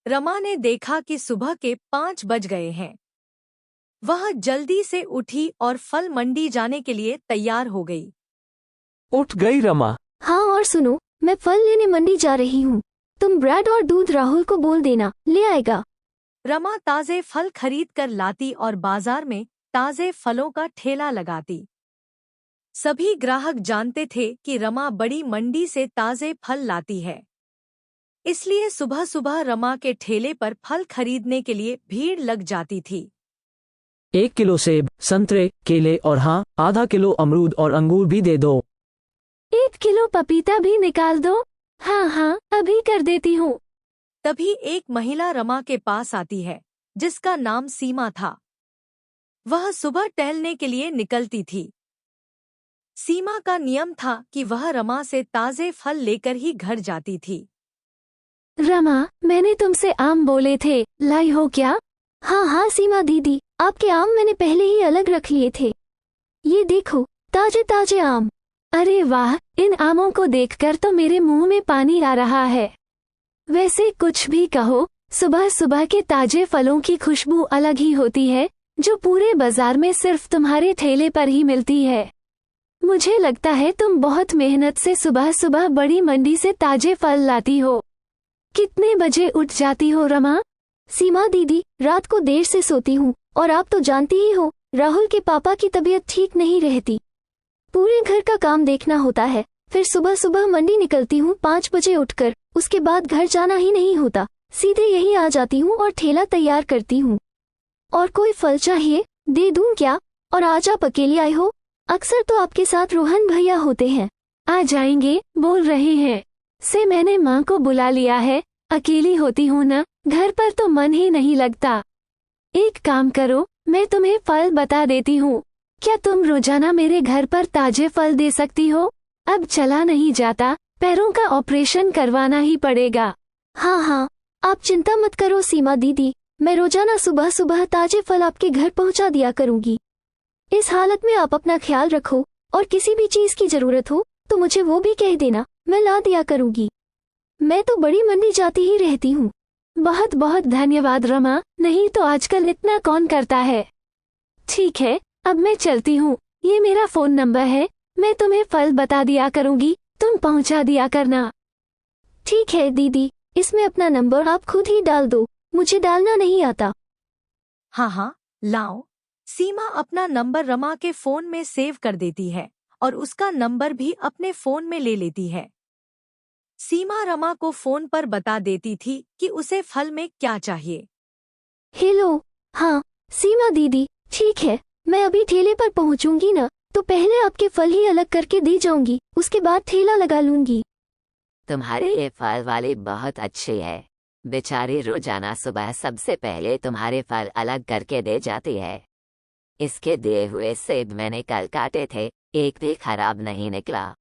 रमा ने देखा कि सुबह के 5 बज गए हैं। वह जल्दी से उठी और फल मंडी जाने के लिए तैयार हो गई। उठ गई रमा। हाँ, और सुनो, मैं फल लेने मंडी जा रही हूँ। तुम ब्रेड और दूध राहुल को बोल देना, ले आएगा। रमा ताजे फल खरीद कर लाती और बाजार में ताजे फलों का ठेला लगाती। सभी ग्राहक जानते थे कि रमा बड़ी मंडी से ताजे फल लाती है, इसलिए सुबह सुबह रमा के ठेले पर फल खरीदने के लिए भीड़ लग जाती थी। 1 किलो सेब, संतरे, केले और हाँ, आधा किलो अमरूद और अंगूर भी दे दो। 1 किलो पपीता भी निकाल दो। हाँ हाँ, अभी कर देती हूँ। तभी एक महिला रमा के पास आती है, जिसका नाम सीमा था। वह सुबह टहलने के लिए निकलती थी। सीमा का नियम था कि वह रमा से ताजे फल लेकर ही घर जाती थी। रमा, मैंने तुमसे आम बोले थे, लाई हो क्या? हाँ हाँ सीमा दीदी, आपके आम मैंने पहले ही अलग रख लिए थे। ये देखो, ताजे ताजे आम। अरे वाह, इन आमों को देखकर तो मेरे मुंह में पानी आ रहा है। वैसे कुछ भी कहो, सुबह सुबह के ताजे फलों की खुशबू अलग ही होती है, जो पूरे बाजार में सिर्फ तुम्हारे ठेले पर ही मिलती है। मुझे लगता है तुम बहुत मेहनत से सुबह सुबह बड़ी मंडी से ताजे फल लाती हो। कितने बजे उठ जाती हो रमा? सीमा दीदी, रात को देर से सोती हूँ, और आप तो जानती ही हो, राहुल के पापा की तबीयत ठीक नहीं रहती। पूरे घर का काम देखना होता है, फिर सुबह सुबह मंडी निकलती हूँ 5 बजे उठकर, उसके बाद घर जाना ही नहीं होता, सीधे यही आ जाती हूँ और ठेला तैयार करती हूँ। और कोई फल चाहिए, दे दूँ क्या? और आज आप अकेली आई हो? अक्सर तो आपके साथ रोहन भैया होते हैं। आ जाएंगे बोल रहे हैं से मैंने माँ को बुला लिया है। अकेली होती हूँ ना, घर पर तो मन ही नहीं लगता। एक काम करो, मैं तुम्हें फल बता देती हूँ। क्या तुम रोजाना मेरे घर पर ताजे फल दे सकती हो? अब चला नहीं जाता, पैरों का ऑपरेशन करवाना ही पड़ेगा। हाँ हाँ, आप चिंता मत करो सीमा दीदी, मैं रोजाना सुबह सुबह ताजे फल आपके घर पहुँचा दिया करूँगी। इस हालत में आप अपना ख्याल रखो, और किसी भी चीज की जरूरत हो तो मुझे वो भी कह देना, मैं ला दिया करूँगी। मैं तो बड़ी मंडी जाती ही रहती हूँ। बहुत बहुत धन्यवाद रमा, नहीं तो आजकल इतना कौन करता है। ठीक है, अब मैं चलती हूँ, ये मेरा फोन नंबर है, मैं तुम्हें फल बता दिया करूँगी, तुम पहुँचा दिया करना। ठीक है दीदी, इसमें अपना नंबर आप खुद ही डाल दो, मुझे डालना नहीं आता। हाँ हाँ, लाओ। सीमा अपना नंबर रमा के फोन में सेव कर देती है और उसका नंबर भी अपने फोन में ले लेती है। सीमा रमा को फोन पर बता देती थी कि उसे फल में क्या चाहिए। हेलो, हाँ सीमा दीदी, ठीक है, मैं अभी ठेले पर पहुँचूंगी ना, तो पहले आपके फल ही अलग करके दे जाऊंगी, उसके बाद ठेला लगा लूंगी। तुम्हारे ये फल वाली बहुत अच्छी है, बेचारी रोजाना सुबह सबसे पहले तुम्हारे फल अलग करके दे जाती है। इसके दिए हुए सेब मैंने कल काटे थे, एक भी खराब नहीं निकला,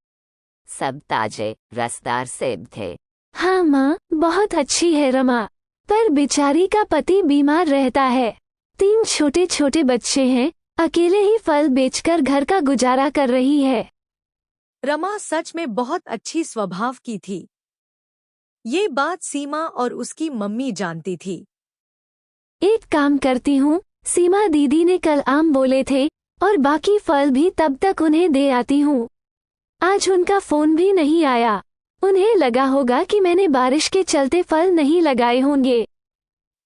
सब ताजे रसदार सेब थे। हाँ माँ, बहुत अच्छी है रमा, पर बेचारी का पति बीमार रहता है, 3 छोटे छोटे बच्चे हैं, अकेले ही फल बेचकर घर का गुजारा कर रही है। रमा सच में बहुत अच्छी स्वभाव की थी। ये बात सीमा और उसकी मम्मी जानती थी। एक काम करती हूँ, सीमा दीदी ने कल आम बोले थे, और बाकी फल भी तब तक उन्हें दे आती हूँ। आज उनका फोन भी नहीं आया, उन्हें लगा होगा कि मैंने बारिश के चलते फल नहीं लगाए होंगे।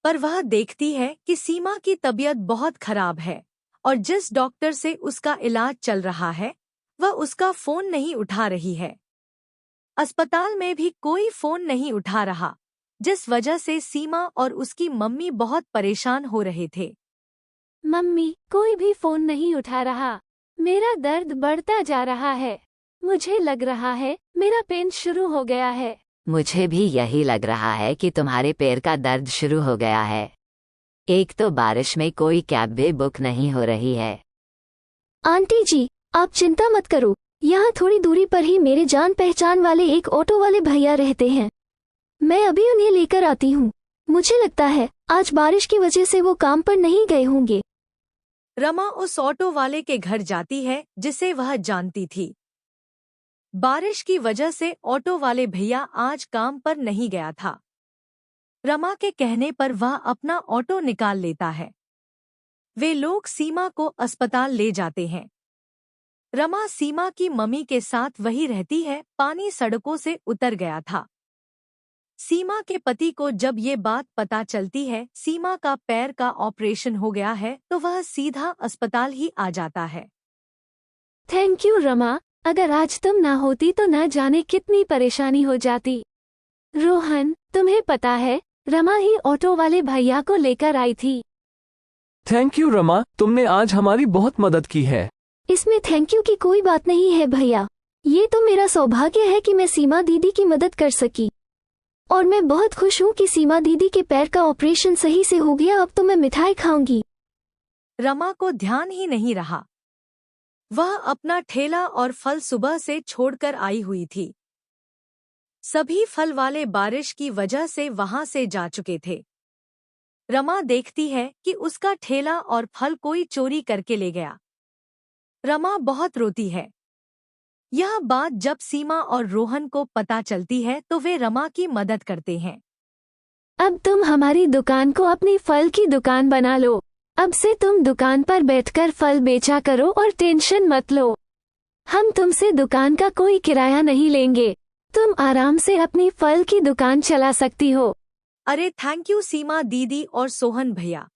पर वह देखती है कि सीमा की तबीयत बहुत खराब है और जिस डॉक्टर से उसका इलाज चल रहा है वह उसका फोन नहीं उठा रही है। अस्पताल में भी कोई फोन नहीं उठा रहा, जिस वजह से सीमा और उसकी मम्मी बहुत परेशान हो रहे थे। मम्मी, कोई भी फोन नहीं उठा रहा, मेरा दर्द बढ़ता जा रहा है, मुझे लग रहा है मेरा पेन शुरू हो गया है। मुझे भी यही लग रहा है कि तुम्हारे पैर का दर्द शुरू हो गया है। एक तो बारिश में कोई कैब भी बुक नहीं हो रही है। आंटी जी, आप चिंता मत करो, यहाँ थोड़ी दूरी पर ही मेरे जान पहचान वाले एक ऑटो वाले भैया रहते हैं, मैं अभी उन्हें लेकर आती हूँ। मुझे लगता है आज बारिश की वजह से वो काम पर नहीं गए होंगे। रमा उस ऑटो वाले के घर जाती है जिसे वह जानती थी। बारिश की वजह से ऑटो वाले भैया आज काम पर नहीं गया था। रमा के कहने पर वह अपना ऑटो निकाल लेता है। वे लोग सीमा को अस्पताल ले जाते हैं। रमा सीमा की मम्मी के साथ वही रहती है। पानी सड़कों से उतर गया था। सीमा के पति को जब ये बात पता चलती है सीमा का पैर का ऑपरेशन हो गया है तो वह सीधा अस्पताल ही आ जाता है। थैंक यू रमा, अगर आज तुम ना होती तो ना जाने कितनी परेशानी हो जाती। रोहन, तुम्हें पता है रमा ही ऑटो वाले भैया को लेकर आई थी। थैंक यू रमा, तुमने आज हमारी बहुत मदद की है। इसमें थैंक यू की कोई बात नहीं है भैया, ये तो मेरा सौभाग्य है कि मैं सीमा दीदी की मदद कर सकी। और मैं बहुत खुश हूँ कि सीमा दीदी के पैर का ऑपरेशन सही से हो गया। अब तो मैं मिठाई खाऊंगी। रमा को ध्यान ही नहीं रहा। वह अपना ठेला और फल सुबह से छोड़कर आई हुई थी। सभी फल वाले बारिश की वजह से वहां से जा चुके थे। रमा देखती है कि उसका ठेला और फल कोई चोरी करके ले गया। रमा बहुत रोती है। यह बात जब सीमा और रोहन को पता चलती है तो वे रमा की मदद करते हैं। अब तुम हमारी दुकान को अपनी फल की दुकान बना लो। अब से तुम दुकान पर बैठकर फल बेचा करो और टेंशन मत लो। हम तुमसे दुकान का कोई किराया नहीं लेंगे। तुम आराम से अपनी फल की दुकान चला सकती हो। अरे थैंक यू सीमा दीदी और सोहन भैया।